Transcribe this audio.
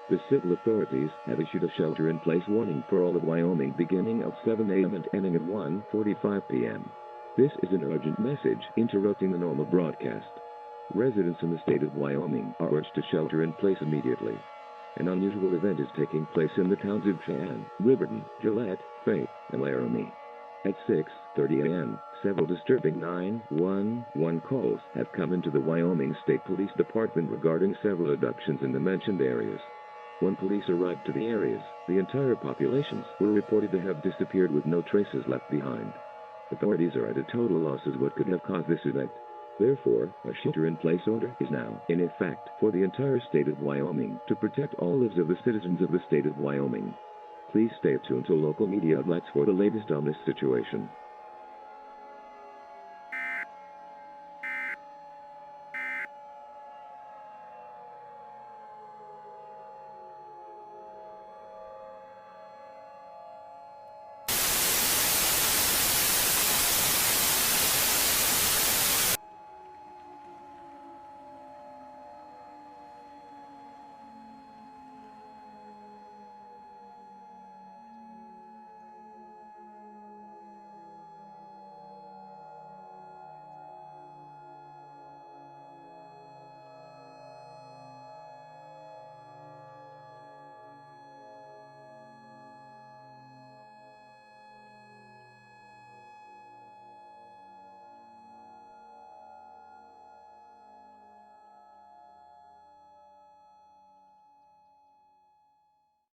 The civil authorities have issued a shelter-in-place warning for all of Wyoming beginning at 7 a.m. and ending at 1:45 p.m. This is an urgent message interrupting the normal broadcast. Residents in the state of Wyoming are urged to shelter in place immediately. An unusual event is taking place in the towns of Cheyenne, Riverton, Gillette, Faith, and Laramie. At 6:30 a.m., several disturbing 911 calls have come into the Wyoming State Police Department regarding several abductions in the mentioned areas. When police arrived to the areas, the entire populations were reported to have disappeared with no traces left behind. Authorities are at a total loss as what could have caused this event. Therefore, a shelter-in-place order is now in effect for the entire state of Wyoming to protect all lives of the citizens of the state of Wyoming. Please stay tuned to local media outlets for the latest on this situation.